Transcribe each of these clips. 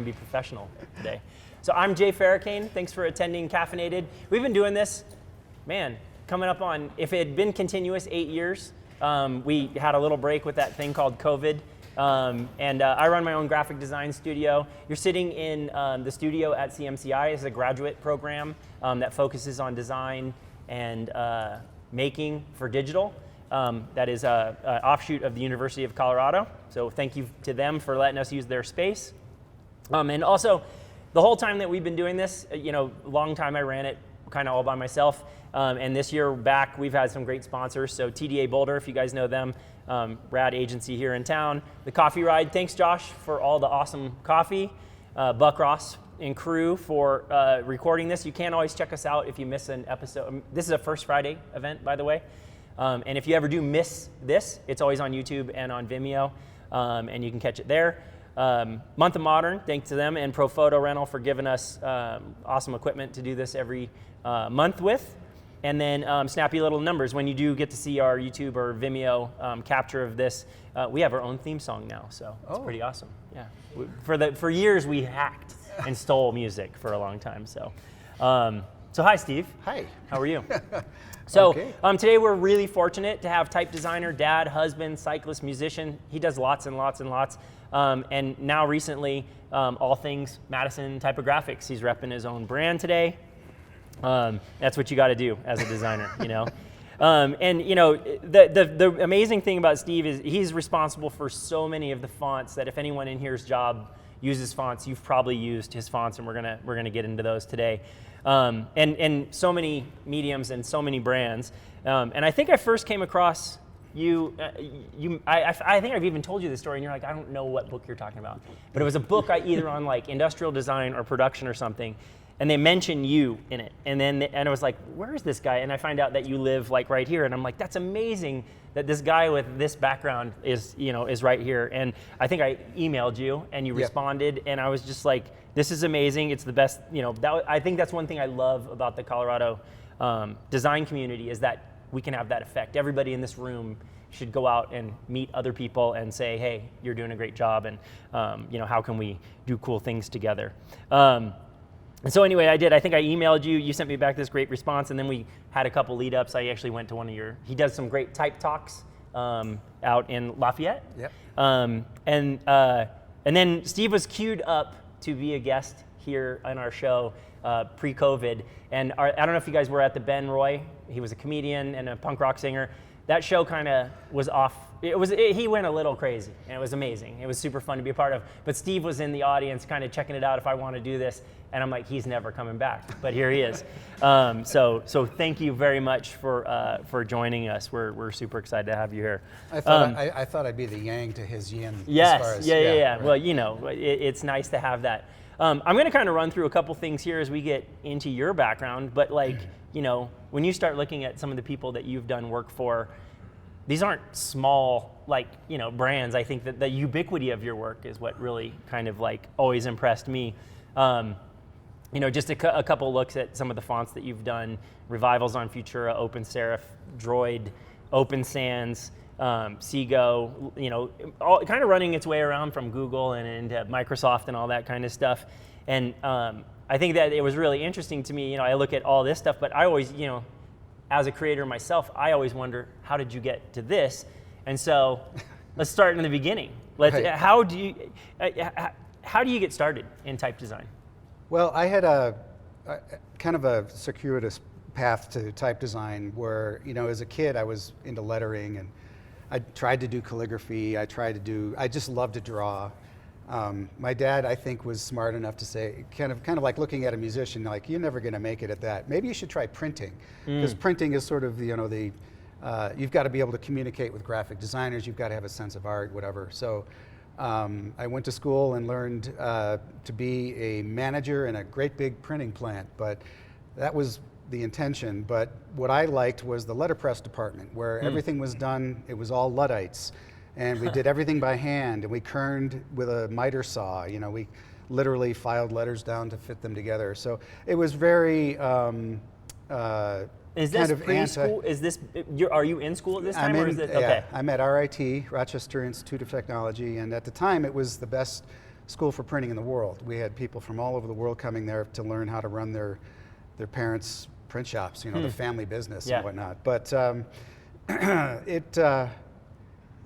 and be professional today. So I'm Jay Ferracane. Thanks for attending Caffeinated. We've been doing this, man, coming up on, if it had been continuous, 8 years. We had a little break with that thing called COVID. I run my own graphic design studio. You're sitting in the studio at CMCI. It's a graduate program that focuses on design and making for digital. That is an offshoot of the University of Colorado. So thank you to them for letting us use their space. And also, the whole time that we've been doing this, long time I ran it kind of all by myself. And this year back, we've had some great sponsors. So TDA Boulder, if you guys know them, rad agency here in town. The Coffee Ride, thanks Josh for all the awesome coffee. Buck Ross and crew for recording this. You can't always check us out if you miss an episode. This is a First Friday event, by the way. And if you ever do miss this, it's always on YouTube and on Vimeo, and you can catch it there. Month of Modern, thanks to them, and Pro Photo Rental for giving us awesome equipment to do this every month with. And then snappy little numbers. When you do get to see our YouTube or Vimeo capture of this, we have our own theme song now, so it's pretty awesome. Yeah, for years we hacked and stole music for a long time. So hi Steve. Hi. How are you? So okay. Today we're really fortunate to have type designer, dad, husband, cyclist, musician. He does lots and lots and lots. And now recently, all things Matteson typographics. He's repping his own brand today. That's what you got to do as a designer, the amazing thing about Steve is he's responsible for so many of the fonts that if anyone in here's job uses fonts, you've probably used his fonts, and we're gonna get into those today. And so many mediums and so many brands. And I think I first came across you. I think I've even told you this story, and you're like, I don't know what book you're talking about, but it was a book either on like industrial design or production or something. And they mention you in it, and I was like, "Where is this guy?" And I find out that you live like right here, and I'm like, "That's amazing that this guy with this background is right here." And I think I emailed you, and you responded, and I was just like, "This is amazing! It's the best." I think that's one thing I love about the Colorado design community is that we can have that effect. Everybody in this room should go out and meet other people and say, "Hey, you're doing a great job," and how can we do cool things together? And so anyway, I did. I think I emailed you. You sent me back this great response, and then we had a couple lead ups. I actually went to he does some great type talks out in Lafayette. Yep. And then Steve was queued up to be a guest here on our show pre-COVID. And I don't know if you guys were at the Ben Roy. He was a comedian and a punk rock singer. That show kind of was off. He went a little crazy, and it was amazing. It was super fun to be a part of. But Steve was in the audience kind of checking it out if I want to do this. And I'm like, he's never coming back, but here he is. So thank you very much for joining us. We're super excited to have you here. I thought I'd be the yang to his yin. Yes, as far as, yeah. Right. Well, it's nice to have that. I'm going to kind of run through a couple things here as we get into your background. But when you start looking at some of the people that you've done work for, these aren't small brands. I think that the ubiquity of your work is what really kind of always impressed me. Just a couple looks at some of the fonts that you've done: Revivals on Futura, Open Serif, Droid, Open Sans, Seago. All kind of running its way around from Google and into Microsoft and all that kind of stuff. And I think that it was really interesting to me. I look at all this stuff, but I always, as a creator myself, I always wonder, how did you get to this? And so, let's start in the beginning. Right. How do you get started in type design? Well, I had a kind of a circuitous path to type design where, as a kid, I was into lettering, and I tried to do calligraphy. I just loved to draw. My dad, I think, was smart enough to say, kind of like looking at a musician, like, you're never going to make it at that. Maybe you should try printing, because printing is sort of, you've got to be able to communicate with graphic designers. You've got to have a sense of art, whatever. So I went to school and learned to be a manager in a great big printing plant, but that was the intention. But what I liked was the letterpress department, where everything was done. It was all Luddites. And we did everything by hand, and we kerned with a miter saw. We literally filed letters down to fit them together. So it was very Is this preschool? Are you in school at this time? Okay. I'm at RIT, Rochester Institute of Technology, and at the time it was the best school for printing in the world. We had people from all over the world coming there to learn how to run their parents' print shops, the family business and whatnot. But it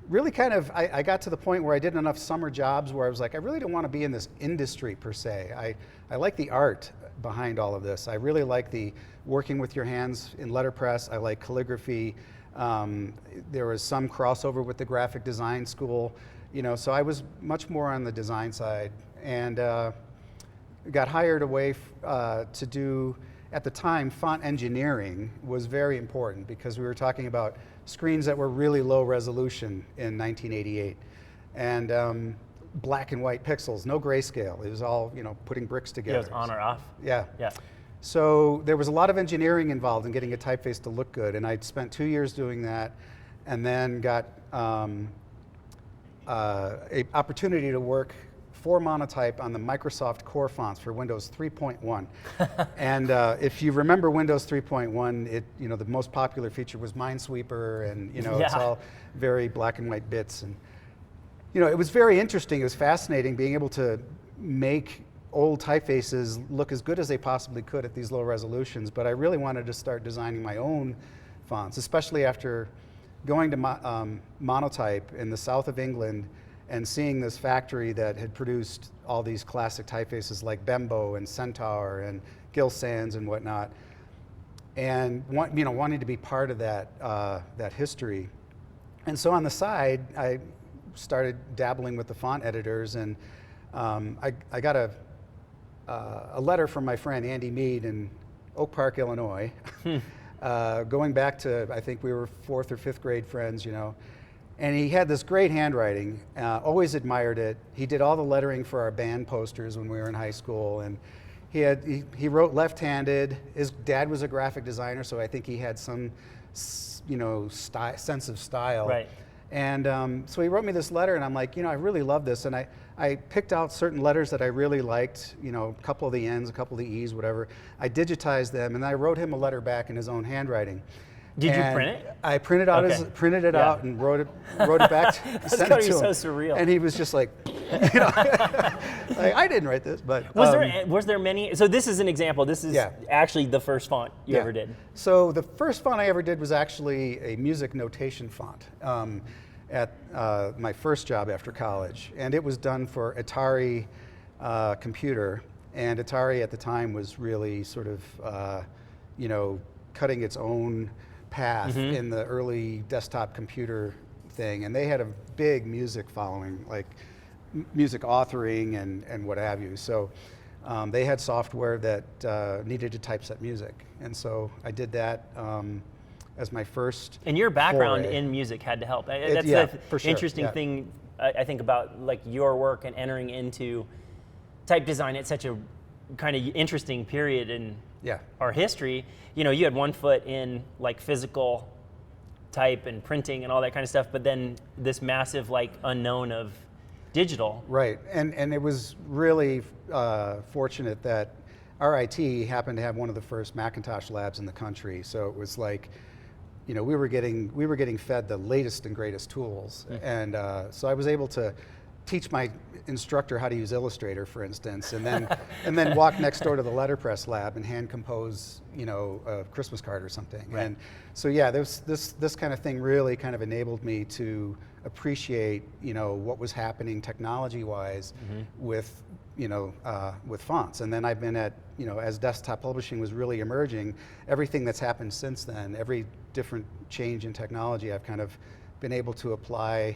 really kind of, I got to the point where I did enough summer jobs where I was like, I really don't want to be in this industry per se. I like the art behind all of this. I really like the working with your hands in letterpress. I like calligraphy. There was some crossover with the graphic design school, so I was much more on the design side, and got hired away to do, at the time, font engineering was very important because we were talking about screens that were really low resolution in 1988, and black and white pixels, no grayscale. It was all, putting bricks together. It was on or off. Yeah. Yeah. So there was a lot of engineering involved in getting a typeface to look good, and I'd spent 2 years doing that, and then got an opportunity to work for Monotype on the Microsoft Core fonts for Windows 3.1. And if you remember Windows 3.1, the most popular feature was Minesweeper, and it's all very black and white bits, and it was very interesting. It was fascinating being able to make old typefaces look as good as they possibly could at these low resolutions, but I really wanted to start designing my own fonts, especially after going to Monotype in the south of England and seeing this factory that had produced all these classic typefaces like Bembo and Centaur and Gill Sans and whatnot, and wanting to be part of that history. And so on the side, I started dabbling with the font editors, and I got a letter from my friend Andy Mead in Oak Park, Illinois, going back to, I think we were 4th or 5th grade friends, and he had this great handwriting, always admired it. He did all the lettering for our band posters when we were in high school, and he wrote left-handed. His dad was a graphic designer, so I think he had some sense of style. Right. And so he wrote me this letter, and I'm like, I really love this. And I picked out certain letters that I really liked, a couple of the N's, a couple of the E's, whatever. I digitized them, and I wrote him a letter back in his own handwriting. Did you print it? I printed out printed it out and wrote it back, sent it to him. So surreal. And he was just like, like, I didn't write this, but was there many? So this is an example. This is actually the first font you ever did. So the first font I ever did was actually a music notation font at my first job after college, and it was done for Atari computer, and Atari at the time was really sort of cutting its own path in the early desktop computer thing, and they had a big music following, like music authoring and what have you. So they had software that needed to typeset music, and so I did that as my first. And your background foray. In music had to help. That's the for sure. interesting thing I think about, like, your work and entering into type design at such a kind of interesting period in our history. You had one foot in like physical type and printing and all that kind of stuff, but then this massive like unknown of digital. Right, and it was really fortunate that RIT happened to have one of the first Macintosh labs in the country. So it was like, we were getting fed the latest and greatest tools, and so I was able to teach my instructor how to use Illustrator, for instance, and then walk next door to the letterpress lab and hand compose, a Christmas card or something. Right. And so this kind of thing really kind of enabled me to appreciate, what was happening technology-wise with fonts. And then I've been at, as desktop publishing was really emerging, everything that's happened since then, every different change in technology, I've kind of been able to apply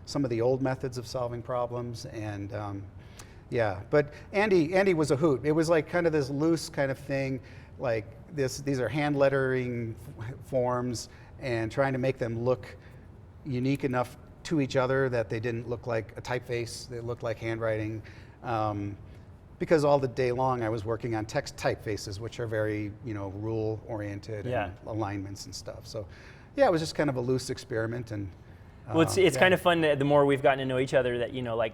some of the old methods of solving problems, and but Andy was a hoot. It was like kind of this loose kind of thing, like these are hand lettering forms, and trying to make them look unique enough to each other that they didn't look like a typeface, they looked like handwriting. Because all the day long I was working on text typefaces, which are very, rule oriented and alignments and stuff. So it was just kind of a loose experiment. And well, it's kind of fun that the more we've gotten to know each other that,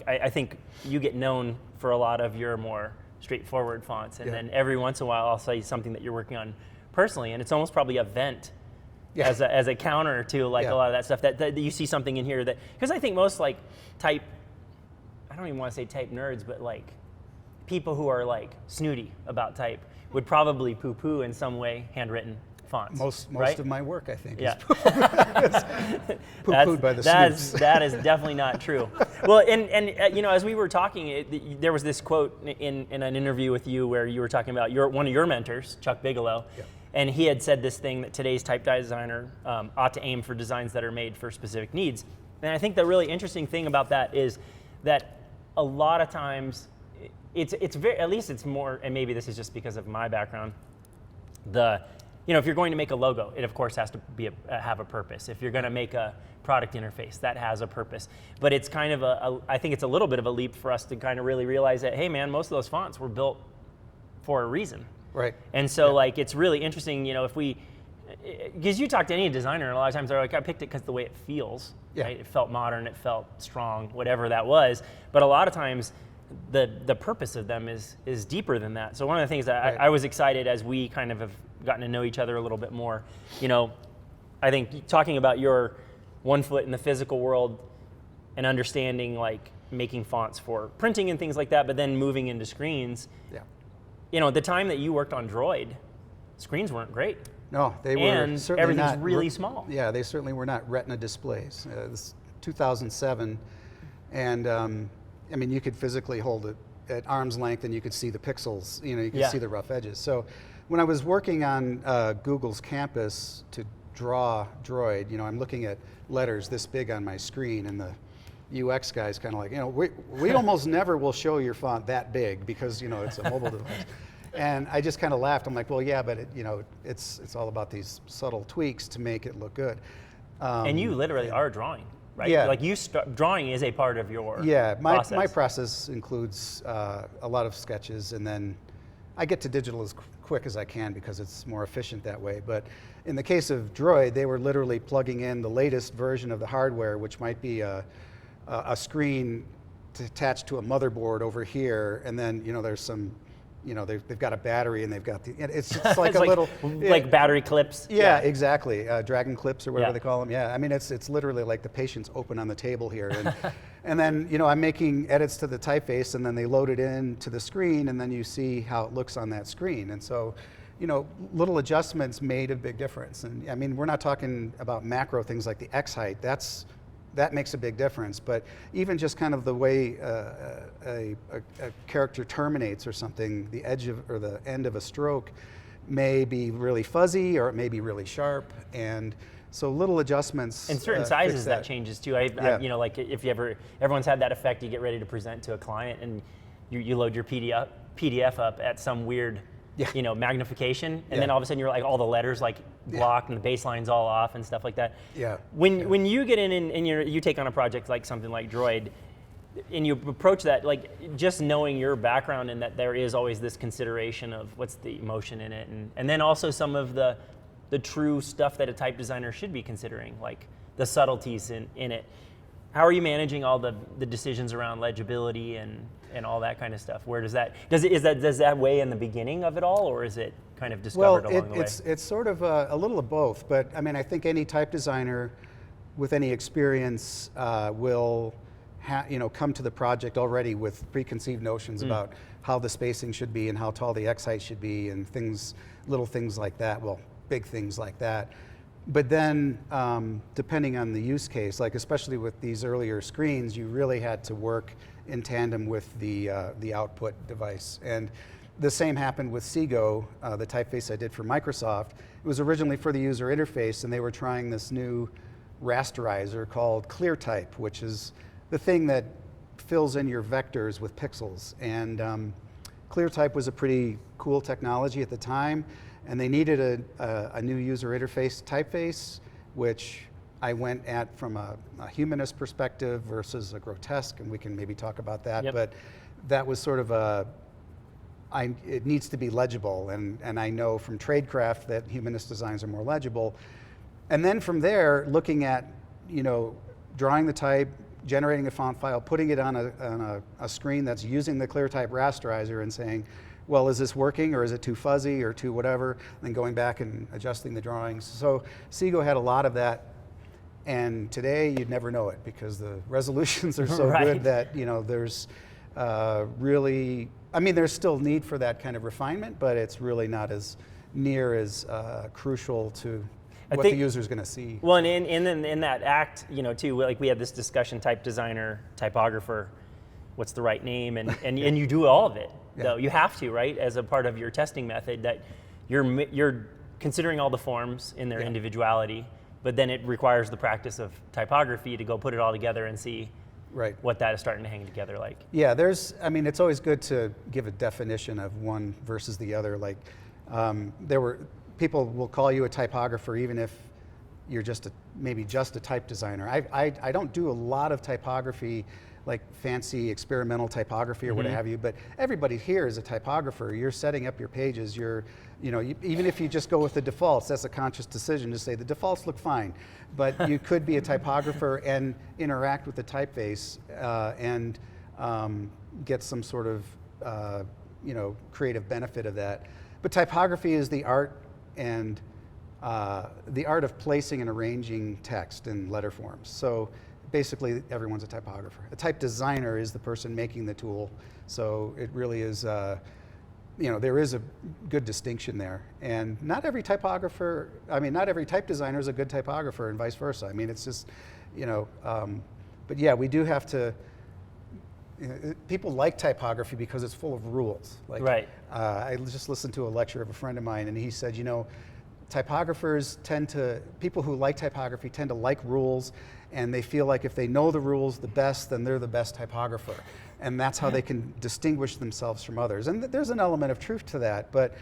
I think you get known for a lot of your more straightforward fonts, and then every once in a while I'll say something that you're working on personally, and it's almost probably a vent as a counter to a lot of that stuff, that you see something in here that, because I think most type, I don't even want to say type nerds, but like people who are like snooty about type would probably poo-poo in some way handwritten fonts. Most right? of my work, I think, Yeah. is poo-pooed by the snoops. That is definitely not true. Well, and you know, as we were talking, there was this quote in an interview with you where you were talking about one of your mentors, Chuck Bigelow, Yeah. and he had said this thing that today's type designer ought to aim for designs that are made for specific needs. And I think the really interesting thing about that is that a lot of times, it's very, at least it's more, and maybe this is just because of my background, you know, if you're going to make a logo, it of course has to be have a purpose. If you're going to make a product interface, that has a purpose. But it's kind of I think it's a little bit of a leap for us to kind of really realize that, hey man, most of those fonts were built for a reason. Right. And so like, it's really interesting, you know, because you talk to any designer, and a lot of times they're like, I picked it because the way it feels, Yeah. right? It felt modern, it felt strong, whatever that was. But a lot of times, the purpose of them is deeper than that. So one of the things that Right. I was excited as we kind of have gotten to know each other a little bit more, you know, I think talking about your one foot in the physical world and understanding like making fonts for printing and things like that, but then moving into screens, Yeah. you know, the time that you worked on Droid, screens weren't great. No, they were And certainly everything's not really small. Yeah, they certainly were not Retina displays. This 2007, and I mean, you could physically hold it at arm's length, and you could see the pixels. You know, you could Yeah. see the rough edges. So, when I was working on Google's campus to draw Droid, you know, I'm looking at letters this big on my screen, and the UX guy's kind of like, you know, we almost never will show your font that big because, you know, it's a mobile device. And I just kind of laughed. I'm like, well, yeah, but you know, it's all about these subtle tweaks to make it look good. And you literally are drawing, right? Yeah. Like drawing is a part of your my process. process includes a lot of sketches, and then I get to digital as quick as I can because it's more efficient that way. But in the case of Droid, they were literally plugging in the latest version of the hardware, which might be a screen attached to a motherboard over here, and then, you know, there's some, you know, they've got a battery, and they've got it's like It's a little like battery clips. Yeah, exactly. Dragon clips or whatever Yeah. they call them. Yeah, I mean, it's literally like the patient's open on the table here. And, and then, you know, I'm making edits to the typeface, and then they load it in to the screen, and then you see how it looks on that screen. And so, you know, little adjustments made a big difference. And I mean, we're not talking about macro things like the X height. That makes a big difference. But even just kind of the way a character terminates or something, the edge of, or the end of a stroke may be really fuzzy, or it may be really sharp. And so little adjustments. In certain sizes, that changes too. Yeah. You know, like if you everyone's had that effect, you get ready to present to a client, and you load your PDF up at some weird, Yeah. you know, magnification, and Yeah. then all of a sudden you're like, all the letters like blocked, and the baseline's all off and stuff like that. Yeah. When you get in and you take on a project like something like Droid, and you approach that, like just knowing your background and that there is always this consideration of what's the emotion in it, and then also some of the true stuff that a type designer should be considering, like the subtleties in it. How are you managing all the decisions around legibility and all that kind of stuff? Where does that weigh in the beginning of it all, or is it kind of discovered along the way? It's sort of a little of both, but I mean, I think any type designer with any experience will come to the project already with preconceived notions about how the spacing should be and how tall the X height should be, and little things like that. Well, big things like that. But then, depending on the use case, like especially with these earlier screens, you really had to work in tandem with the output device. And the same happened with Seago, the typeface I did for Microsoft. It was originally for the user interface, and they were trying this new rasterizer called ClearType, which is the thing that fills in your vectors with pixels. And ClearType was a pretty cool technology at the time, and they needed a new user interface typeface, which I went at from a humanist perspective versus a grotesque, and we can maybe talk about that. Yep. But that was sort of it needs to be legible, and I know from tradecraft that humanist designs are more legible. And then from there, looking at, you know, drawing the type, generating a font file, putting it on a screen that's using the ClearType rasterizer and saying, well, is this working, or is it too fuzzy or too whatever, and then going back and adjusting the drawings. So Seago had a lot of that. And today you'd never know it because the resolutions are so Right. good that, there's really, I mean, there's still need for that kind of refinement, but it's really not as near as crucial to what the user's going to see. Well, and in that act, too, like we had this discussion, type designer, typographer, what's the right name, and you do all of it, though. You have to, right, as a part of your testing method, that you're considering all the forms in their individuality, but then it requires the practice of typography to go put it all together and see what that is starting to hang together like. Yeah, it's always good to give a definition of one versus the other. Like, people will call you a typographer even if you're maybe just a type designer. I don't do a lot of typography, like fancy experimental typography or what have you, but everybody here is a typographer. You're setting up your pages. Even if you just go with the defaults, that's a conscious decision to say the defaults look fine, but you could be a typographer and interact with the typeface and get some sort of creative benefit of that. But typography is the art and the art of placing and arranging text in letter forms. So basically, everyone's a typographer. A type designer is the person making the tool. So it really is, there is a good distinction there. And not every not every type designer is a good typographer and vice versa. I mean, it's just, but yeah, we do have to, people like typography because it's full of rules. Like, right. I just listened to a lecture of a friend of mine, and he said, people who like typography tend to like rules, and they feel like if they know the rules the best, then they're the best typographer. And that's how they can distinguish themselves from others. And there's an element of truth to that, but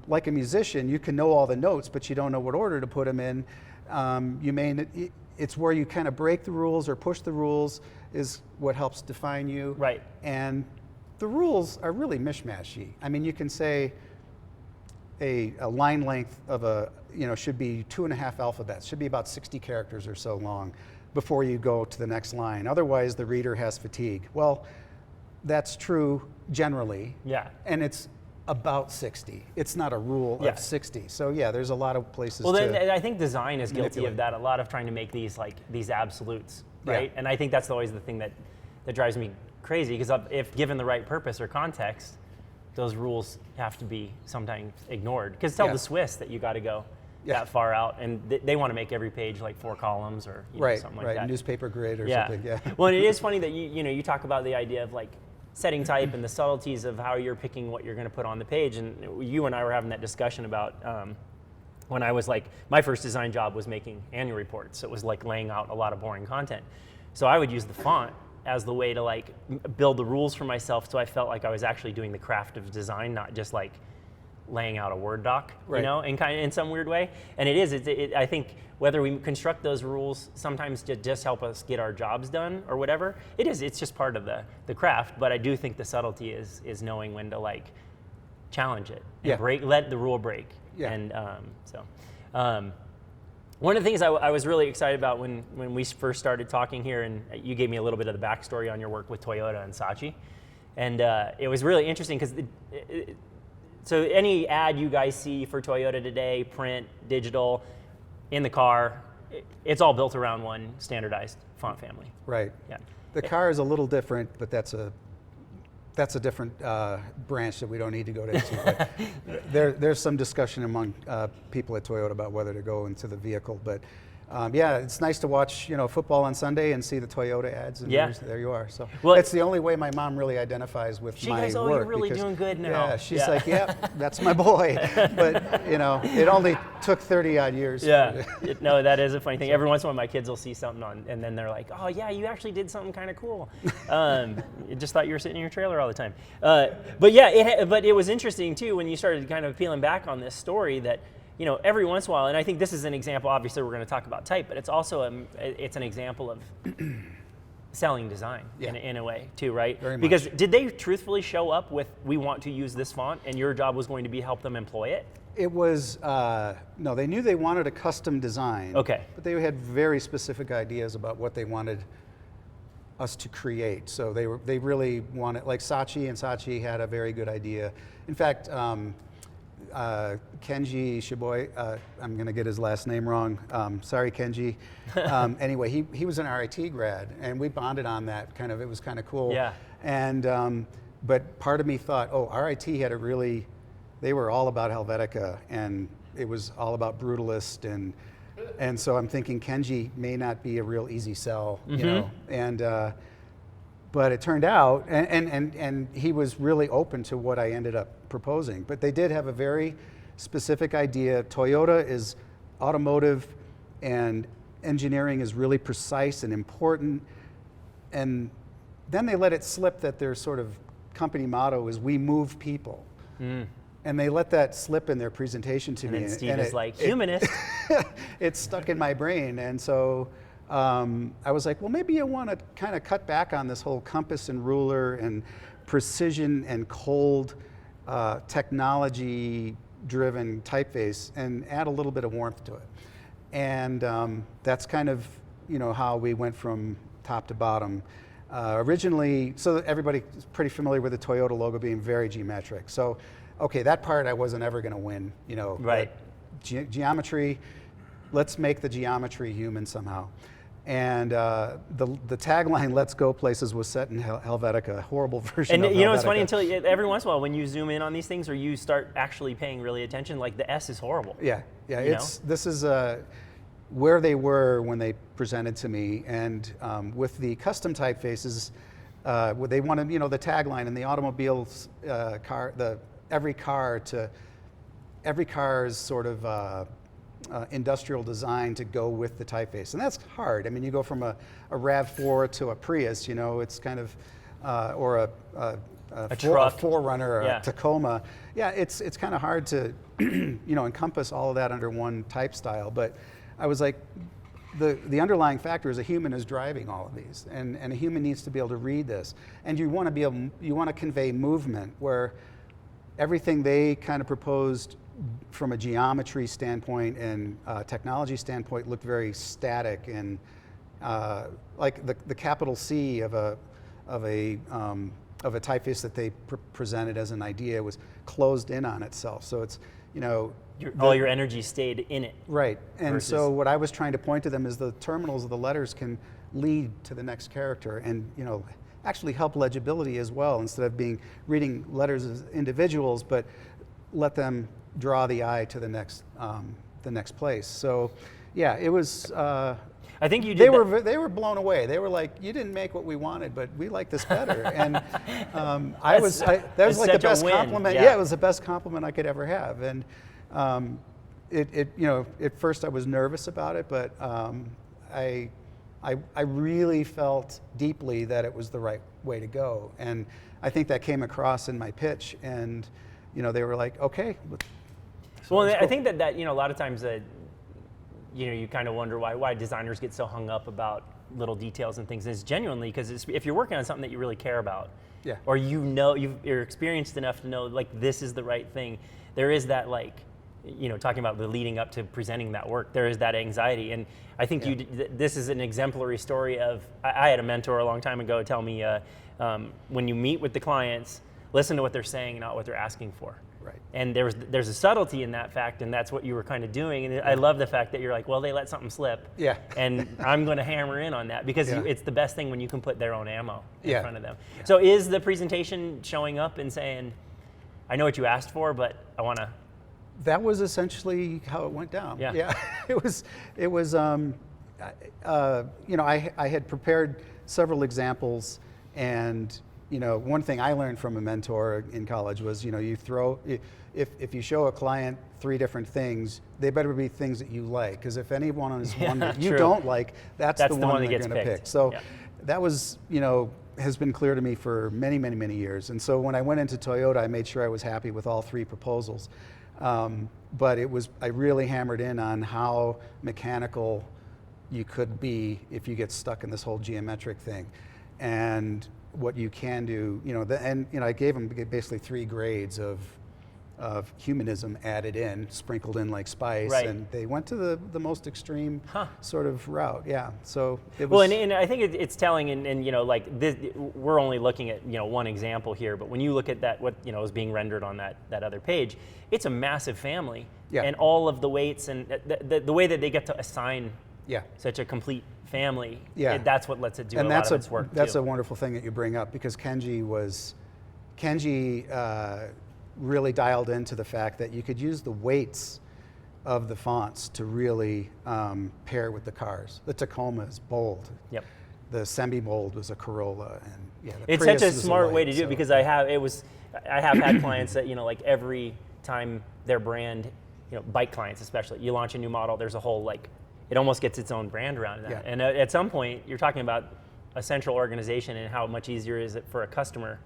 like a musician, you can know all the notes, but you don't know what order to put them in. It's where you kind of break the rules or push the rules is what helps define you. Right. And the rules are really mishmashy. I mean, you can say a line length of should be 2.5 alphabets, should be about 60 characters or so long before you go to the next line. Otherwise, the reader has fatigue. Well, that's true generally. Yeah. And it's about 60. It's not a rule of 60. So yeah, there's a lot of places then I think design is guilty of that, a lot of trying to make these absolutes, right? Yeah. And I think that's always the thing that drives me crazy, because if given the right purpose or context, those rules have to be sometimes ignored. Because tell the Swiss that you got to go that far out, and they want to make every page like 4 columns or something like that. Newspaper grid or something. Yeah. Well, and it is funny that you talk about the idea of like setting type and the subtleties of how you're picking what you're going to put on the page. And you and I were having that discussion about when I was my first design job was making annual reports. So it was like laying out a lot of boring content. So I would use the font as the way to build the rules for myself, so I felt like I was actually doing the craft of design, not just laying out a Word doc, in some weird way. And it is. I think whether we construct those rules sometimes to just help us get our jobs done or whatever, it's just part of the craft. But I do think the subtlety is knowing when to challenge it and let the rule break. Yeah. And one of the things I was really excited about when we first started talking here, and you gave me a little bit of the backstory on your work with Toyota and Saatchi, and it was really interesting because so any ad you guys see for Toyota today, print, digital, in the car, it's all built around one standardized font family. Right. Yeah. The car is a little different, but that's a different branch that we don't need to go into. But there's some discussion among people at Toyota about whether to go into the vehicle. But it's nice to watch football on Sunday and see the Toyota ads, and there you are. So it's the only way my mom really identifies with my work. You're really doing good now. Yeah, she's like, that's my boy. But it only took 30 odd years. Yeah, no, that is a funny thing. Every once in a while, my kids will see something on, and then they're like, "Oh yeah, you actually did something kind of cool." Just thought you were sitting in your trailer all the time. But it was interesting too when you started kind of peeling back on this story that. Every once in a while, and I think this is an example, obviously we're going to talk about type, but it's also it's an example of selling design in a way too, right? Very much. Because did they truthfully show up with, we want to use this font, and your job was going to be help them employ it? It was, no, they knew they wanted a custom design. Okay. But they had very specific ideas about what they wanted us to create. So they really wanted, like Saatchi had a very good idea. In fact, Kenji Shiboy, I'm going to get his last name wrong. Sorry, Kenji. Anyway, he was an RIT grad, and we bonded on that. It was kind of cool. Yeah. And but part of me thought, oh, RIT had a really, they were all about Helvetica, and it was all about brutalist, and so I'm thinking Kenji may not be a real easy sell, you know, and. But it turned out, and he was really open to what I ended up proposing. But they did have a very specific idea. Toyota is automotive, and engineering is really precise and important. And then they let it slip that their sort of company motto is "We move people." And they let that slip in their presentation to me. And Steve is like, humanist. It stuck in my brain, and so. I was like, well, maybe you want to kind of cut back on this whole compass and ruler and precision and cold technology-driven typeface and add a little bit of warmth to it. And that's kind of, you know, how we went from top to bottom. Originally, so everybody's pretty familiar with the Toyota logo being very geometric. So, okay, that part I wasn't ever going to win, you know. Right. Geometry, let's make the geometry human somehow. And the tagline "Let's go places" was set in Helvetica, a horrible version of Helvetica. And you know, it's funny until every once in a while when you zoom in on these things or you start actually paying really attention, like the S is horrible. Yeah. This is where they were when they presented to me, and with the custom typefaces, they wanted, you know, the tagline in the automobiles every car's sort of. Industrial design to go with the typeface, and that's hard. I mean, you go from a RAV4 to a Prius, you know, it's kind of, or a truck, 4Runner, or a Tacoma. Yeah, it's kind of hard to, you know, encompass all of that under one type style. But I was like, the underlying factor is a human is driving all of these, and a human needs to be able to read this, and you want to convey movement where everything they kind of proposed from a geometry standpoint and technology standpoint looked very static, and like the capital C of a typeface that they presented as an idea was closed in on itself. So it's, you know, all your energy stayed in it. Right. And so what I was trying to point to them is the terminals of the letters can lead to the next character, and, you know, actually help legibility as well, instead of reading letters as individuals, but let them draw the eye to the next place. So, yeah, it was. I think you did. They were blown away. They were like, "You didn't make what we wanted, but we like this better." And that was like the best compliment. Yeah, it was the best compliment I could ever have. And you know, at first I was nervous about it, but I really felt deeply that it was the right way to go, and I think that came across in my pitch. And you know, they were like, "Okay." So well, I think that you know, a lot of times you know, you kind of wonder why designers get so hung up about little details and things. And it's genuinely because if you're working on something that you really care about, or you know, you're experienced enough to know, like, this is the right thing, there is that, like, you know, talking about the leading up to presenting that work, there is that anxiety. And I think this is an exemplary story of, I had a mentor a long time ago tell me, when you meet with the clients, listen to what they're saying, not what they're asking for. Right. And there's a subtlety in that fact, and that's what you were kind of doing. And I love the fact that you're like, well, they let something slip, and I'm going to hammer in on that, because it's the best thing when you can put their own ammo in front of them. Yeah. So is the presentation showing up and saying, I know what you asked for, but I want to... That was essentially how it went down. Yeah. It was. You know, I had prepared several examples, and you know, one thing I learned from a mentor in college was, you know, if you show a client 3 different things, they better be things that you like, because if any one is one that you don't like, that's the one they're going to pick. So that was, you know, has been clear to me for many, many, many years. And so when I went into Toyota, I made sure I was happy with all 3 proposals. But I really hammered in on how mechanical you could be if you get stuck in this whole geometric thing, and what you can do, you know, and you know, I gave them basically 3 grades of of humanism added in, sprinkled in like spice, Right. and they went to the most extreme sort of route. Yeah, so it was. Well, and I think it's telling, and you know, like this, we're only looking at, you know, one example here, but when you look at that, what, you know, is being rendered on that other page, it's a massive family, Yeah. and all of the weights and the way that they get to assign Yeah. such a complete family, Yeah. that's what lets it do And a lot of its work that's too. a wonderful thing that you bring up, because Kenji really dialed into the fact that you could use the weights of the fonts to really pair with the cars. The Tacoma is bold. Yep. The semi-bold was a Corolla, and yeah, the It's Prius such a was smart light, way to do it, so- because I have had clients that, you know, like every time their brand, you know, bike clients especially, you launch a new model, there's a whole, like, it almost gets its own brand around that. Yeah. And at some point, you're talking about a central organization and how much easier is it for a customer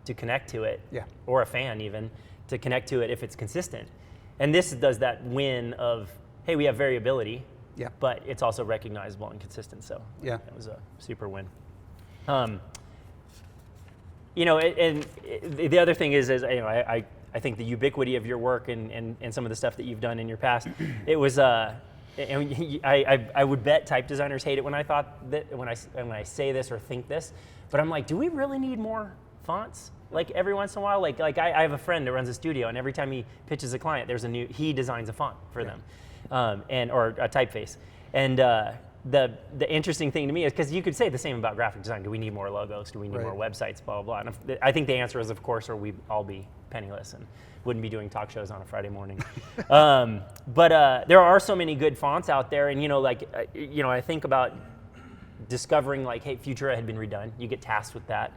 to connect to it, Yeah. or a fan even, to connect to it if it's consistent. And this does that win of, hey, we have variability, Yeah. but it's also recognizable and consistent. So Yeah. that was a super win. You know, and the other thing is you know, I think the ubiquity of your work and some of the stuff that you've done in your past, it was, and I would bet type designers hate it when I thought that, when I say this or think this, but I'm like, do we really need more fonts? Like every once in a while, like I have a friend that runs a studio, and every time he pitches a client, he designs a font for them, or a typeface. And the interesting thing to me is, because you could say the same about graphic design. Do we need more logos? Do we need Right. more websites? Blah, blah, blah. And I think the answer is, of course, or we'd all be penniless and wouldn't be doing talk shows on a Friday morning. But there are so many good fonts out there, and you know, like, you know, I think about discovering, like, hey, Futura had been redone. You get tasked with that.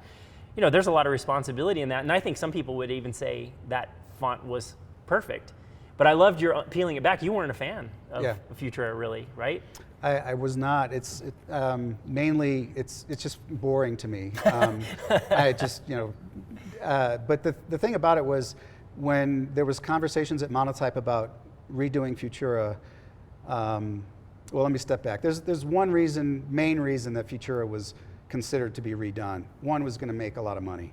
You know, there's a lot of responsibility in that, and I think some people would even say that font was perfect. But I loved your peeling it back. You weren't a fan of Futura, really, right? I was not. Mainly it's just boring to me. I just, you know, but the thing about it was, when there was conversations at Monotype about redoing Futura, well, let me step back. There's one main reason that Futura was considered to be redone. One was going to make a lot of money.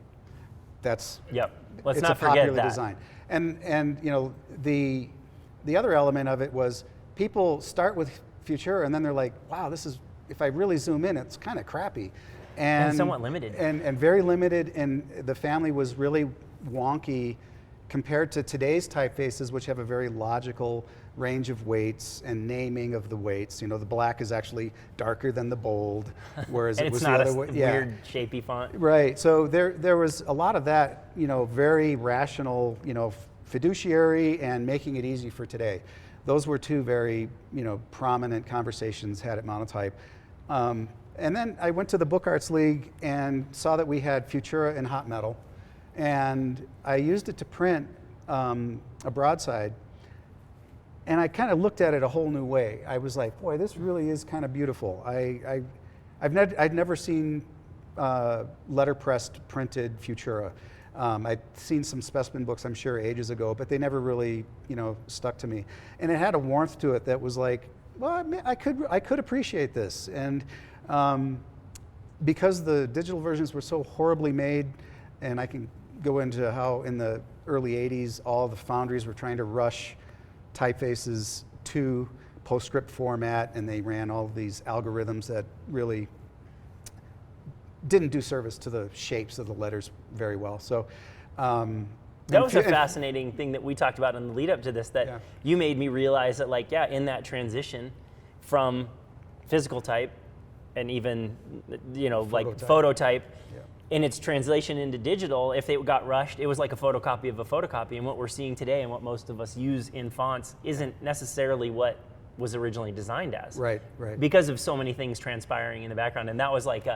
Let's it's not a forget popular that. design. And you know, the other element of it was, people start with Futura and then they're like, wow, if I really zoom in, it's kind of crappy. And somewhat limited. And very limited, and the family was really wonky compared to today's typefaces, which have a very logical range of weights and naming of the weights. You know, the black is actually darker than the bold, whereas and it was it's not the other a way. weird, shapy font. Right. So there was a lot of that, you know, very rational, you know, fiduciary and making it easy for today. Those were two very, you know, prominent conversations had at Monotype. And then I went to the Book Arts League and saw that we had Futura and Hot Metal, and I used it to print a broadside. And I kind of looked at it a whole new way. I was like, boy, this really is kind of beautiful. I'd never seen letterpressed printed Futura. I'd seen some specimen books, I'm sure, ages ago, but they never really, you know, stuck to me. And it had a warmth to it that was like, well, I could appreciate this. And because the digital versions were so horribly made, and I can go into how in the early 80s, all the foundries were trying to rush typefaces to PostScript format, and they ran all these algorithms that really didn't do service to the shapes of the letters very well. So that was a fascinating thing that we talked about in the lead up to this, that you made me realize that, like, in that transition from physical type and even, you know, like phototype, in its translation into digital, if it got rushed, it was like a photocopy of a photocopy. And what we're seeing today and what most of us use in fonts isn't necessarily what was originally designed as. Right. Because of so many things transpiring in the background. And that was like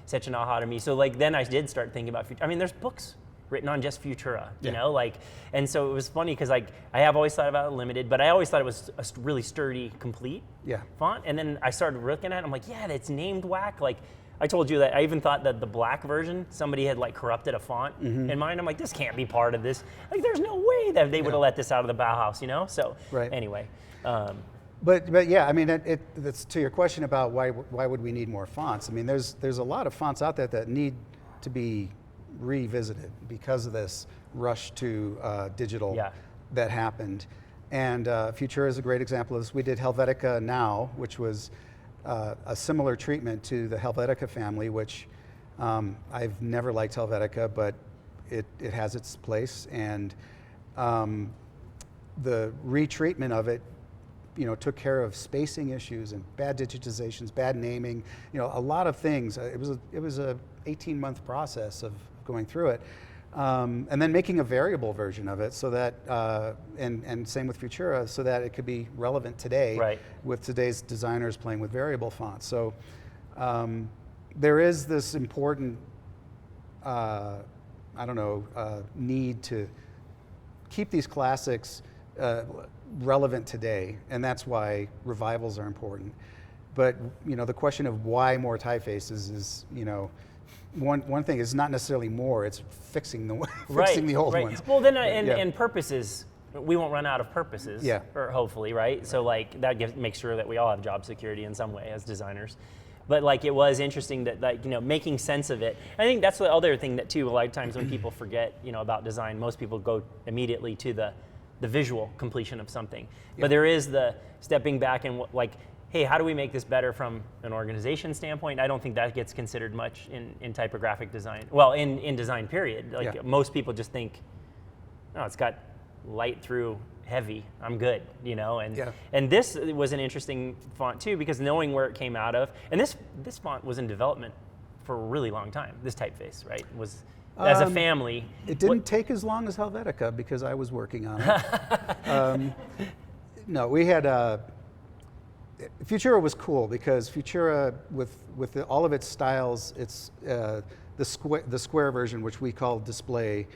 such an aha to me. So like then I did start thinking about Futura. I mean, there's books written on just Futura, you know, like, and so it was funny because like I have always thought about it limited, but I always thought it was a really sturdy, complete font. And then I started looking at it, I'm like, yeah, that's named whack. Like, I told you that I even thought that the black version, somebody had like corrupted a font in mine. I'm like, this can't be part of this. Like, there's no way that they would have let this out of the Bauhaus, you know? So anyway. But yeah, I mean, that's to your question about why would we need more fonts. I mean, there's a lot of fonts out there that need to be revisited because of this rush to digital that happened. And Futura is a great example of this. We did Helvetica Now, which was a similar treatment to the Helvetica family, which I've never liked Helvetica, but it has its place. And the retreatment of it, took care of spacing issues and bad digitizations, bad naming, a lot of things. It was a 18-month process of going through it. And then making a variable version of it so that, and same with Futura, so that it could be relevant today with today's designers playing with variable fonts. So there is this important, need to keep these classics relevant today, and that's why revivals are important. But the question of why more typefaces is, one thing is not necessarily more; it's fixing the fixing the old ones. Well, then and purposes, we won't run out of purposes. Yeah. Or hopefully, right? So like that makes sure that we all have job security in some way as designers. But like it was interesting that making sense of it. I think that's the other thing that too. A lot of times when people forget about design, most people go immediately to the visual completion of something. Yeah. But there is the stepping back and hey, how do we make this better from an organization standpoint? I don't think that gets considered much in typographic design. Well, in design period. Most people just think, oh, it's got light through heavy, I'm good, And this was an interesting font too, because knowing where it came out of, and this font was in development for a really long time, this typeface, right? Was as a family. It didn't take as long as Helvetica because I was working on it. No, we had Futura was cool because Futura, with all of its styles, it's the square version, which we call display,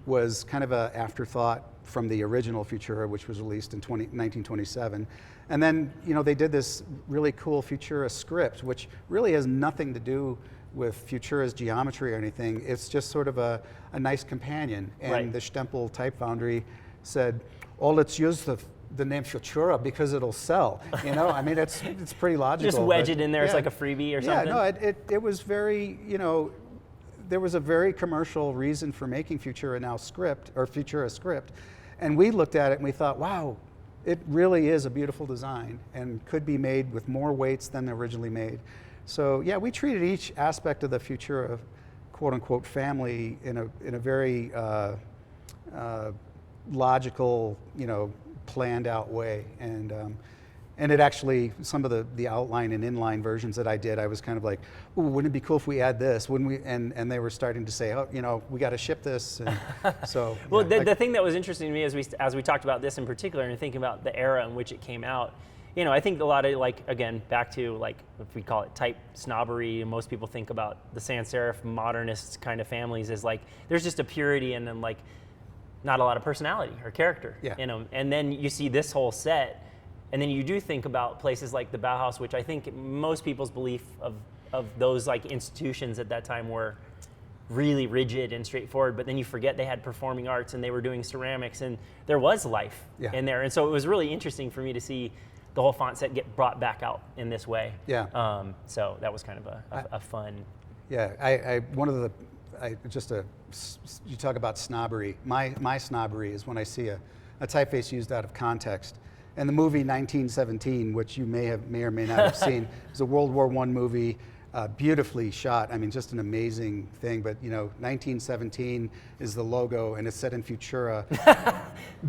was kind of an afterthought from the original Futura, which was released in 1927. And then they did this really cool Futura script, which really has nothing to do with Futura's geometry or anything. It's just sort of a nice companion. And the Stempel Type Foundry said, "Oh, let's use the name Futura because it'll sell." I mean, it's pretty logical. Just wedge it in there. It's like a freebie or something. Yeah, no, it was very, there was a very commercial reason for making Futura Now script, or Futura script. And we looked at it and we thought, wow, it really is a beautiful design and could be made with more weights than originally made. So yeah, we treated each aspect of the Futura quote unquote family in a very logical, planned out way. And it actually, some of the outline and inline versions that I did, I was kind of like, ooh, wouldn't it be cool if we add this? Wouldn't we? And they were starting to say, oh, we got to ship this. And so, well, the thing that was interesting to me as we talked about this in particular and thinking about the era in which it came out, I think a lot of again, back to if we call it type snobbery, most people think about the sans serif modernist kind of families as there's just a purity and then not a lot of personality or character in them. And then you see this whole set. And then you do think about places like the Bauhaus, which I think most people's belief of those institutions at that time were really rigid and straightforward, but then you forget they had performing arts and they were doing ceramics and there was life in there. And so it was really interesting for me to see the whole font set get brought back out in this way. Yeah. So that was kind of a fun. Yeah, you talk about snobbery. My snobbery is when I see a typeface used out of context. And the movie 1917, which you may or may not have seen, is a World War I movie, beautifully shot. I mean, just an amazing thing. But 1917 is the logo, and it's set in Futura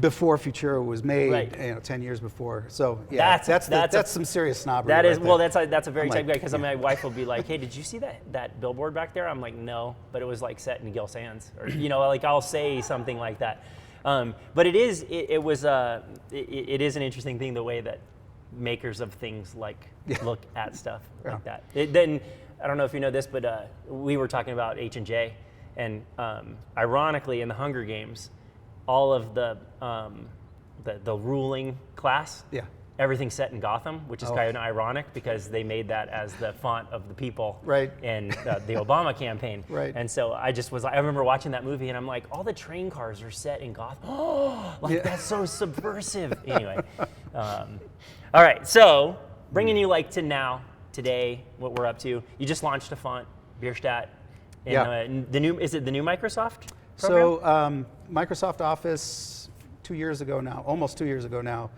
before Futura was made. 10 years before. So yeah, that's some serious snobbery. That is right well, that's a very type guy because my wife will be like, "Hey, did you see that billboard back there?" I'm like, "No," but it was set in Gil Sands, or I'll say something like that. But it is an interesting thing the way that makers of things look at stuff like that. Then I don't know if you know this, but we were talking about H&J, and ironically in the Hunger Games, all of the ruling class, everything's set in Gotham, which is kind of ironic because they made that as the font of the people in the Obama campaign. And so I remember watching that movie and I'm like, all the train cars are set in Gotham. That's so subversive. Anyway, all right, so bringing you to now, today, what we're up to. You just launched a font, Bierstadt. And, is it the new Microsoft program? So Microsoft Office 2 years ago now, almost 2 years ago now,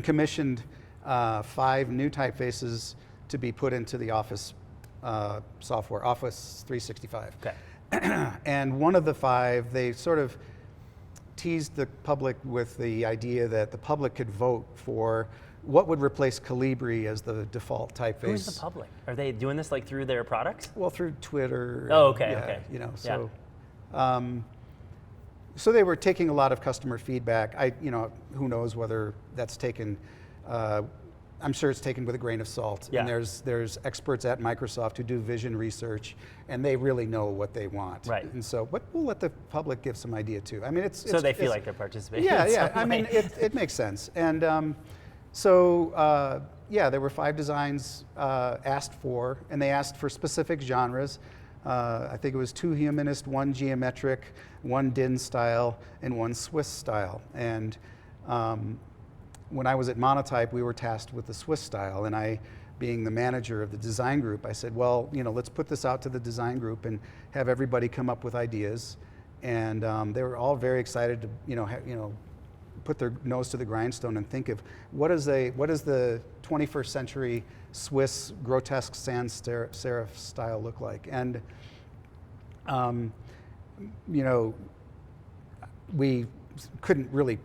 commissioned 5 new typefaces to be put into the Office software, Office 365. Okay. And one of the 5, they sort of teased the public with the idea that the public could vote for what would replace Calibri as the default typeface. Who's the public? Are they doing this like through their products? Well, through Twitter. Oh, okay, yeah, okay. You know, Yeah. so so they were taking a lot of customer feedback. Who knows whether that's taken. I'm sure it's taken with a grain of salt. Yeah. And there's experts at Microsoft who do vision research, and they really know what they want. Right. And so, but we'll let the public give some idea too. I mean, So they feel like they're participating. Yeah, in yeah. some I mean, way. it makes sense. And so, there were 5 designs asked for, and they asked for specific genres. I think it was 2 humanist, 1 geometric, 1 DIN style, and 1 Swiss style. And when I was at Monotype, we were tasked with the Swiss style, and I, being the manager of the design group, I said, well, let's put this out to the design group and have everybody come up with ideas. And they were all very excited to, put their nose to the grindstone and think of what is the 21st century Swiss grotesque sans serif style look like. And we couldn't really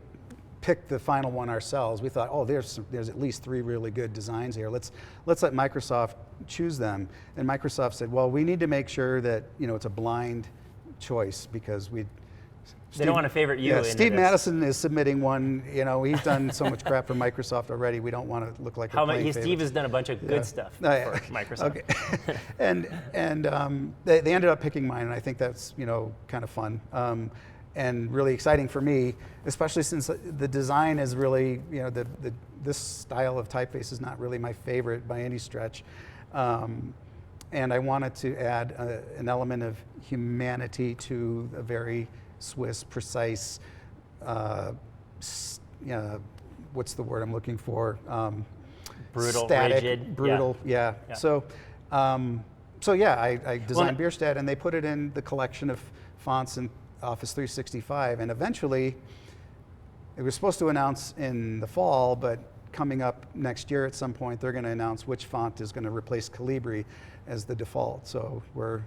pick the final one ourselves. We thought, oh, there's at least 3 really good designs here. Let's let Microsoft choose them. And Microsoft said, well, we need to make sure that it's a blind choice because they don't want to favorite you. Yeah, Steve Matteson is submitting one. He's done so much crap for Microsoft already. We don't want to look like we're playing favorites. Steve has done a bunch of good stuff for Microsoft. Okay. and they ended up picking mine, and I think that's kind of fun. And really exciting for me, especially since the design is really, this style of typeface is not really my favorite by any stretch. And I wanted to add an element of humanity to a very Swiss, precise, what's the word I'm looking for? Brutal, static, rigid. brutal, yeah. So, I designed Bierstadt, and they put it in the collection of fonts in Office 365, and eventually it was supposed to announce in the fall, but coming up next year at some point, they're going to announce which font is going to replace Calibri as the default. So we're,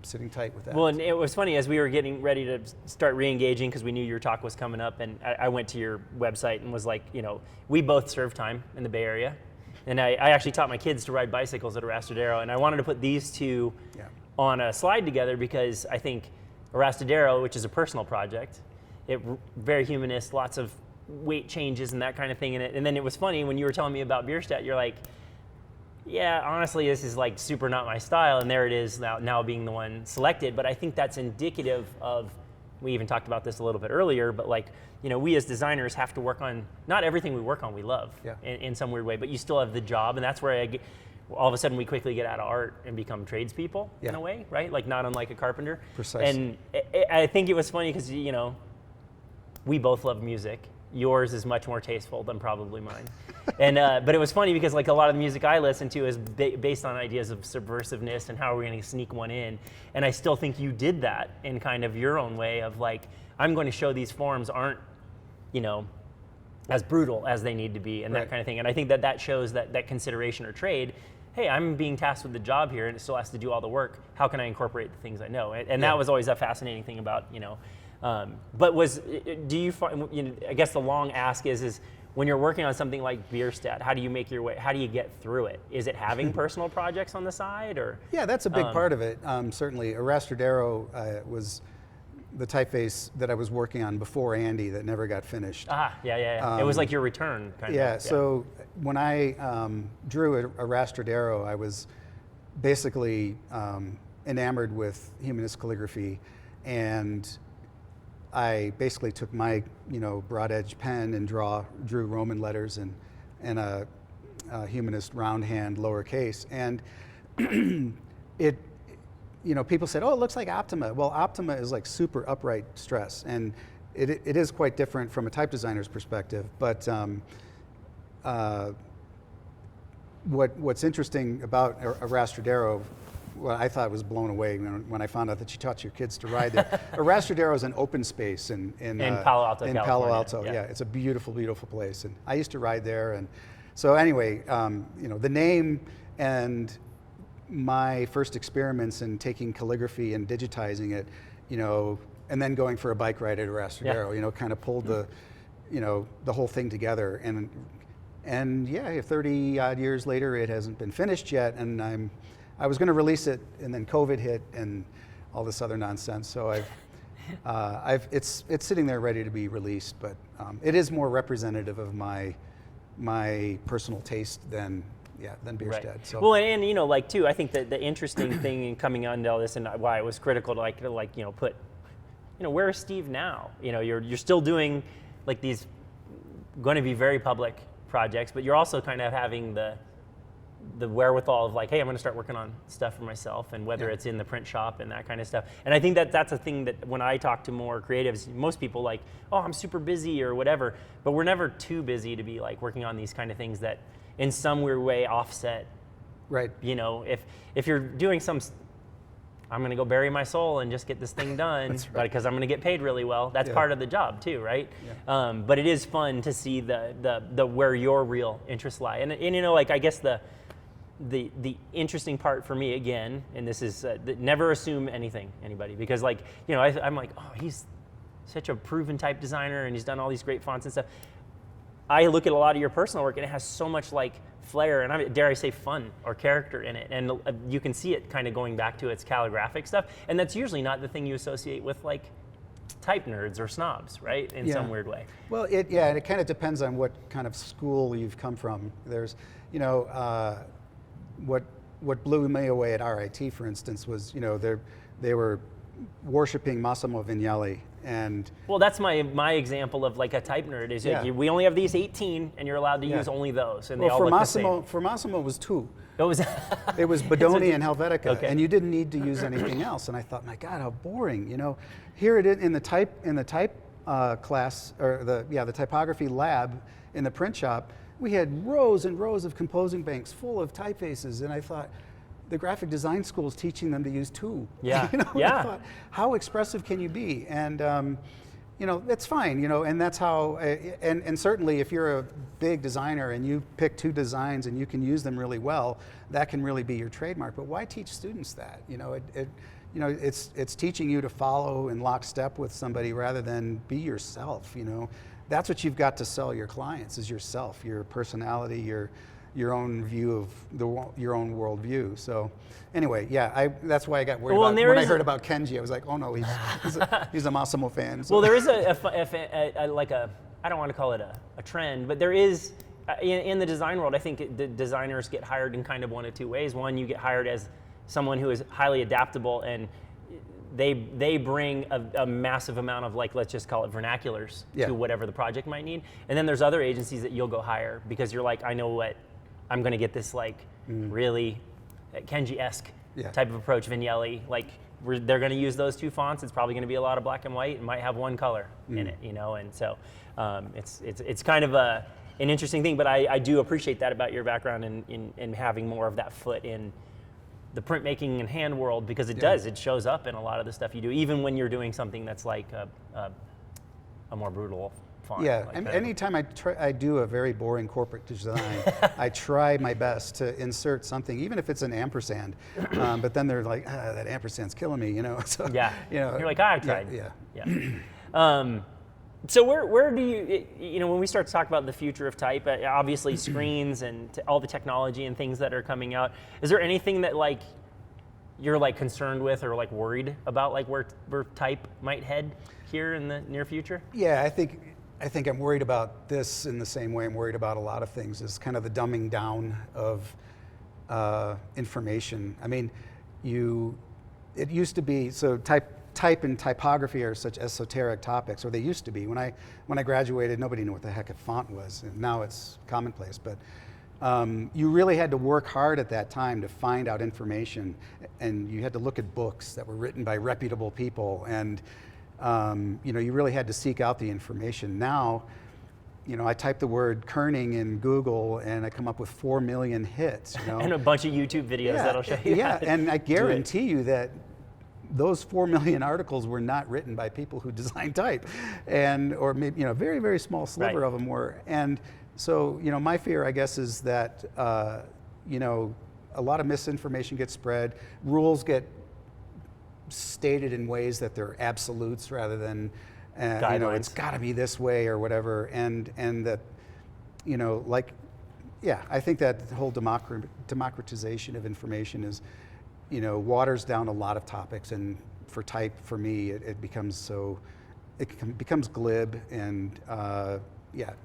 sitting tight with that. Well, and it was funny as we were getting ready to start re-engaging because we knew your talk was coming up, and I went to your website and was like, we both serve time in the Bay Area, and I actually taught my kids to ride bicycles at Arastadero, and I wanted to put these 2 on a slide together because I think Arastadero, which is a personal project, very humanist, lots of weight changes and that kind of thing in it. And then it was funny when you were telling me about Bierstadt, you're like, yeah, honestly, this is like super not my style. And there it is now being the one selected. But I think that's indicative of, we even talked about this a little bit earlier, but we as designers have to work on, not everything we work on we love in some weird way, but you still have the job. And that's where all of a sudden we quickly get out of art and become tradespeople in a way, right? Like not unlike a carpenter. Precisely. And I think it was funny because, we both love music. Yours is much more tasteful than probably mine. And but it was funny because like a lot of the music I listen to is based on ideas of subversiveness and how are we going to sneak one in. And I still think you did that in kind of your own way of like, I'm going to show these forms aren't, as brutal as they need to be and that kind of thing. And I think that shows that consideration or trade. Hey, I'm being tasked with the job here and it still has to do all the work. How can I incorporate the things I know? And that was always a fascinating thing about, but do you find, I guess the long ask is when you're working on something like Bierstadt, how do you make your way, how do you get through it? Is it having personal projects on the side or? Yeah, that's a big part of it. Certainly, Arastadero was the typeface that I was working on before Andy that never got finished. Yeah. It was like your return kind of. Yeah, so when I drew Arastadero, I was basically enamored with humanist calligraphy, and I basically took my broad edge pen and drew Roman letters and a humanist round hand lowercase, and it people said, oh, it looks like Optima. Well, Optima is like super upright stress, and it is quite different from a type designer's perspective. But what's interesting about Arastadero well, I thought was blown away when I found out that you taught your kids to ride there. Arrastradero is an open space in Palo Alto, in California. Palo Alto, yeah. It's a beautiful, beautiful place. And I used to ride there. And so anyway, you know, the name and my first experiments in taking calligraphy and digitizing it, you know, and then going for a bike ride at Arastradero, you know, kind of pulled the, you know, the whole thing together. And yeah, 30 odd years later, it hasn't been finished yet. And I was going to release it, and then COVID hit and all this other nonsense. So it's sitting there ready to be released, but it is more representative of my personal taste than Bierstedt. Right. So. Well, and you know, like too, I think that the interesting thing in coming onto all this, and why it was critical to like you know put, you know, where is Steve now? You know, you're still doing like these going to be very public projects, but you're also kind of having the wherewithal of like, hey, I'm going to start working on stuff for myself, and whether it's in the print shop and that kind of stuff. And I think that that's a thing that when I talk to more creatives, most people like, oh, I'm super busy or whatever, but we're never too busy to be like working on these kind of things that in some weird way offset. Right. You know, if you're doing I'm going to go bury my soul and just get this thing done, That's right. but because I'm going to get paid really well. That's part of the job too, right? Yeah. But it is fun to see the where your real interests lie, and you know, like I guess the interesting part for me again, and this is never assume anybody, because like, you know, I'm like, oh, he's such a proven type designer and he's done all these great fonts and stuff. I look at a lot of your personal work and it has so much like flair and dare I say fun or character in it, and you can see it kind of going back to its calligraphic stuff, and that's usually not the thing you associate with like type nerds or snobs, right? In some weird way. Well, it kind of depends on what kind of school you've come from. There's, you know, what blew me away at RIT, for instance, was, you know, they were worshiping Massimo Vignelli. And well, that's my example of like a type nerd is like, we only have these 18 and you're allowed to use only those, and they all look the same. For Massimo it was 2. It was Bodoni and Helvetica, okay. and you didn't need to use anything else. And I thought, my God, how boring! You know, here it is in the type class, or the typography lab in the print shop. We had rows and rows of composing banks full of typefaces, and I thought, the graphic design school is teaching them to use 2. Yeah, you know, I thought, how expressive can you be? And you know, that's fine. You know, and that's how. And certainly, if you're a big designer and you pick 2 designs and you can use them really well, that can really be your trademark. But why teach students that? You know, it's teaching you to follow in lockstep with somebody rather than be yourself. You know, that's what you've got to sell your clients, is yourself, your personality, your own view of your own worldview. So anyway, that's why I got worried about when I heard about Kenji. I was like, oh no, he's a Massimo fan. So. Well, there is like a, I don't want to call it a trend, but there is, in the design world, I think the designers get hired in kind of one of 2 ways. One, you get hired as someone who is highly adaptable, and they bring a massive amount of, like, let's just call it vernaculars to whatever the project might need. And then there's other agencies that you'll go hire because you're like, I know what, I'm going to get this like really Kenji-esque type of approach, Vignelli. Like they're going to use those 2 fonts. It's probably going to be a lot of black and white and might have 1 color in it, you know. And so it's kind of an interesting thing. But I do appreciate that about your background in having more of that foot in the printmaking and hand world, because it shows up in a lot of the stuff you do, even when you're doing something that's like a more brutal font. Yeah, like anytime I do a very boring corporate design, I try my best to insert something, even if it's an ampersand. But then they're like, that ampersand's killing me, you know. So, you know, you're like, I tried. So where do you know, when we start to talk about the future of type, obviously screens and all the technology and things that are coming out, is there anything that like you're like concerned with or like worried about, like where type might head here in the near future? Yeah, I think I'm worried about this in the same way I'm worried about a lot of things, is kind of the dumbing down of information. I mean, it used to be, so type and typography are such esoteric topics, or they used to be. When I graduated, nobody knew what the heck a font was, and now it's commonplace. But you really had to work hard at that time to find out information, and you had to look at books that were written by reputable people, and you know, you really had to seek out the information. Now, I type the word kerning in Google and I come up with 4 million hits. And a bunch of YouTube videos that'll show you. Yeah, and I guarantee you that those 4 million articles were not written by people who design type, or maybe a very, very small sliver of them were. And so my fear, I guess, is that a lot of misinformation gets spread, rules get stated in ways that they're absolutes rather than it's got to be this way or whatever, and that I think that the whole democratization of information is waters down a lot of topics, and for type, for me, it becomes glib and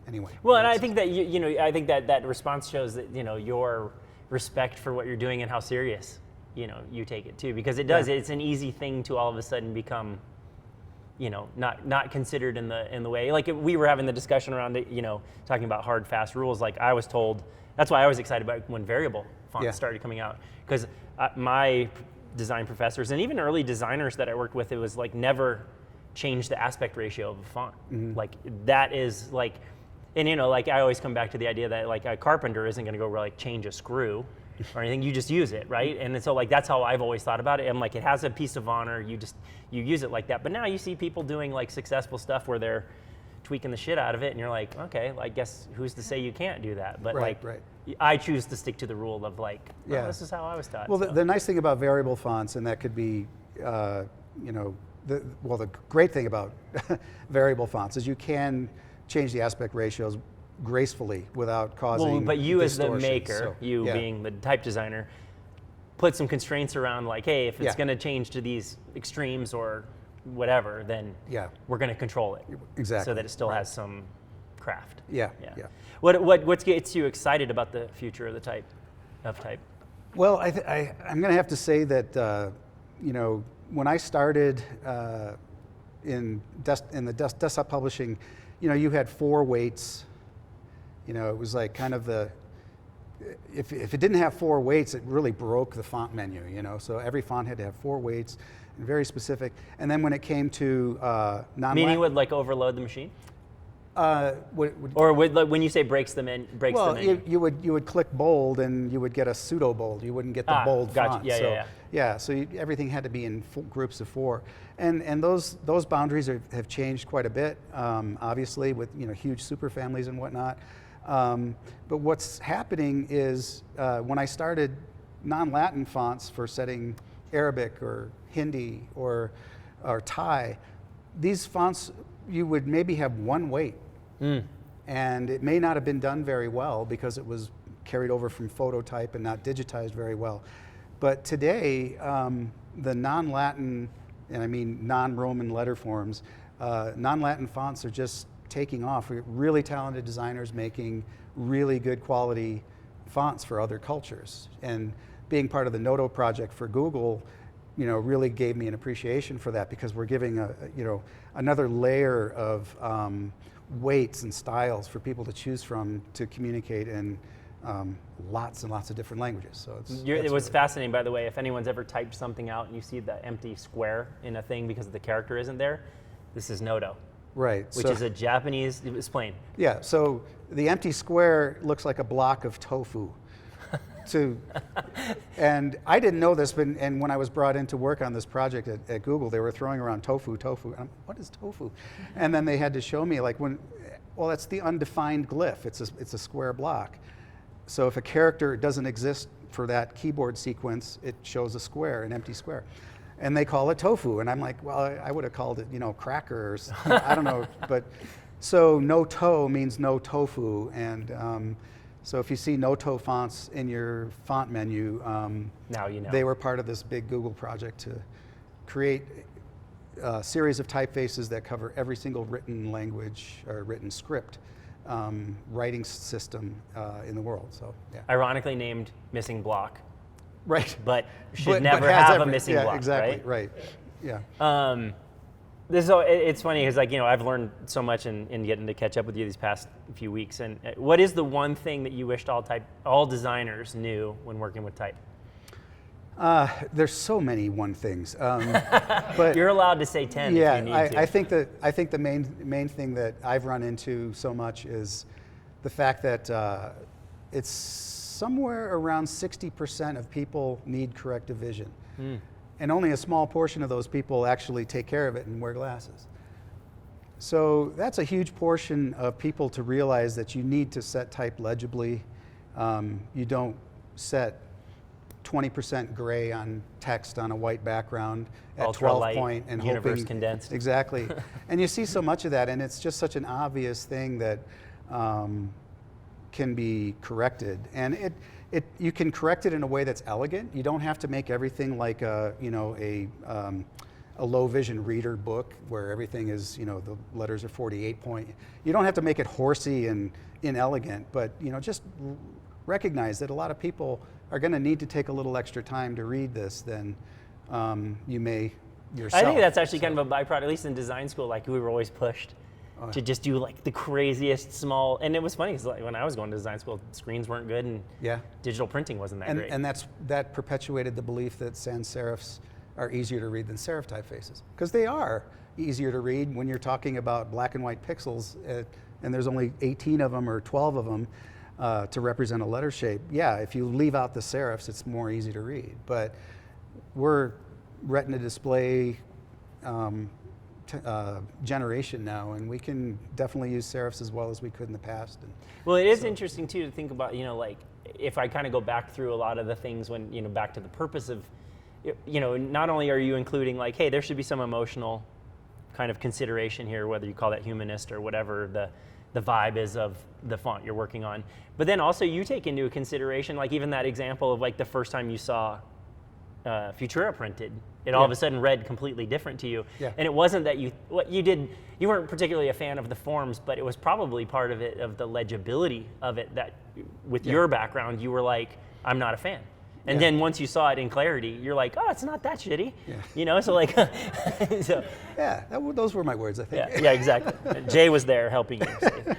anyway. Well, and I think that I think that response shows that your respect for what you're doing and how serious you take it too, because it does. It's an easy thing to all of a sudden become not considered in the way. Like we were having the discussion around it, talking about hard, fast rules. Like I was told, that's why I was excited about when variable fonts started coming out, because my design professors and even early designers that I worked with, it was like never change the aspect ratio of a font. Mm-hmm. Like that is like, and like I always come back to the idea that like a carpenter isn't going to go like change a screw or anything. You just use it, right? And so like that's how I've always thought about it. And like it has a piece of honor. You use it like that. But now you see people doing like successful stuff where they're tweaking the shit out of it, and you're like, okay, I guess who's to say you can't do that? But I choose to stick to the rule of like, this is how I was taught. Well, the nice thing about variable fonts, and that could be, the great thing about variable fonts is you can change the aspect ratios gracefully without causing but you distortion. As the maker, being the type designer, put some constraints around like, hey, if it's going to change to these extremes or whatever, then we're going to control it. Exactly. So that it still has some craft. Yeah. What gets you excited about the future of the type? Well, I'm going to have to say that when I started in the desktop publishing, you had 4 weights. It was like kind of if it didn't have 4 weights, it really broke the font menu. So every font had to have 4 weights, and very specific. And then when it came to meaning would like overload the machine. When you say breaks the menu. Well, you would click bold and you would get a pseudo bold. You wouldn't get the bold font. So everything had to be in groups of 4, and those boundaries have changed quite a bit, obviously with huge superfamilies and whatnot. But what's happening is when I started non-Latin fonts for setting Arabic or Hindi or Thai, these fonts you would maybe have 1 weight. And it may not have been done very well because it was carried over from phototype and not digitized very well. But today, the non-Latin, and I mean non-Roman letter forms, non-Latin fonts are just taking off. We have really talented designers making really good quality fonts for other cultures. And being part of the Noto project for Google, really gave me an appreciation for that, because we're giving another layer of weights and styles for people to choose from to communicate in lots and lots of different languages. So it was fascinating, by the way. If anyone's ever typed something out and you see the empty square in a thing because the character isn't there, this is Noto. Right. Which is a Japanese, explain. Yeah, so the empty square looks like a block of tofu. And I didn't know this, and when I was brought in to work on this project at Google, they were throwing around tofu. And what is tofu? And then they had to show me that's the undefined glyph. It's a square block. So if a character doesn't exist for that keyboard sequence, it shows a square, an empty square. And they call it tofu. And I'm like, well, I would have called it, cracker or something. I don't know. But so no to means no tofu. And so if you see Noto fonts in your font menu, now you know. They were part of this big Google project to create a series of typefaces that cover every single written language or written script writing system in the world. So, yeah. Ironically named missing block. Right. But should never have a missing block, exactly, right? Yeah. It's funny because I've learned so much in getting to catch up with you these past few weeks. And what is the one thing that you wished all designers knew when working with type? There's so many one things, but You're allowed to say 10 yeah, if you need to. I think the main thing that I've run into so much is the fact that it's somewhere around 60% of people need corrective vision, and only a small portion of those people actually take care of it and wear glasses. So that's a huge portion of people to realize that you need to set type legibly. You don't set 20% gray on text on a white background at 12 point and universe hoping condensed. Exactly. And you see so much of that, and it's just such an obvious thing that can be corrected. And you can correct it in a way that's elegant. You don't have to make everything like a low vision reader book where everything is, the letters are 48 point. You don't have to make it horsey and inelegant, but just recognize that a lot of people are going to need to take a little extra time to read this than you may yourself. I think that's actually kind of a byproduct, at least in design school, like we were always pushed to just do like the craziest small, and it was funny because like when I was going to design school, screens weren't good and digital printing wasn't that great. And that perpetuated the belief that sans serifs are easier to read than serif typefaces, because they are easier to read when you're talking about black and white pixels, and there's only 18 of them or 12 of them to represent a letter shape. Yeah, if you leave out the serifs, it's more easy to read. But we're retina display generation now, and we can definitely use serifs as well as we could in the past. Well, it is interesting too to think about, like if I kind of go back through a lot of the things when, back to the purpose of, not only are you including like, hey, there should be some emotional kind of consideration here, whether you call that humanist or whatever the vibe is of the font you're working on. But then also you take into consideration, like even that example of like the first time you saw Futura printed, it all of a sudden read completely different to you. Yeah. And it wasn't that you weren't particularly a fan of the forms, but it was probably part of it, of the legibility of it, that with your background, you were like, I'm not a fan. And then once you saw it in clarity, you're like, oh, it's not that shitty. Yeah. So like, so. Yeah, those were my words, I think. Yeah, exactly. Jay was there helping you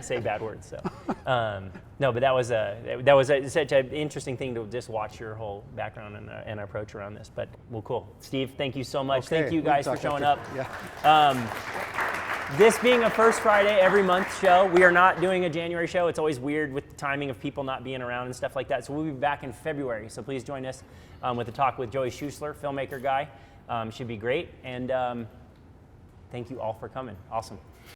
say bad words. So, no, but that was such an interesting thing to just watch your whole background and approach around this. But well, cool. Steve, thank you so much. Okay, thank you guys for showing up. Yeah. This being a first Friday every month show, we are not doing a January show. It's always weird with the timing of people not being around and stuff like that. So we'll be back in February. So please join us with a talk with Joey Schuessler, filmmaker guy. Should be great. And thank you all for coming. Awesome.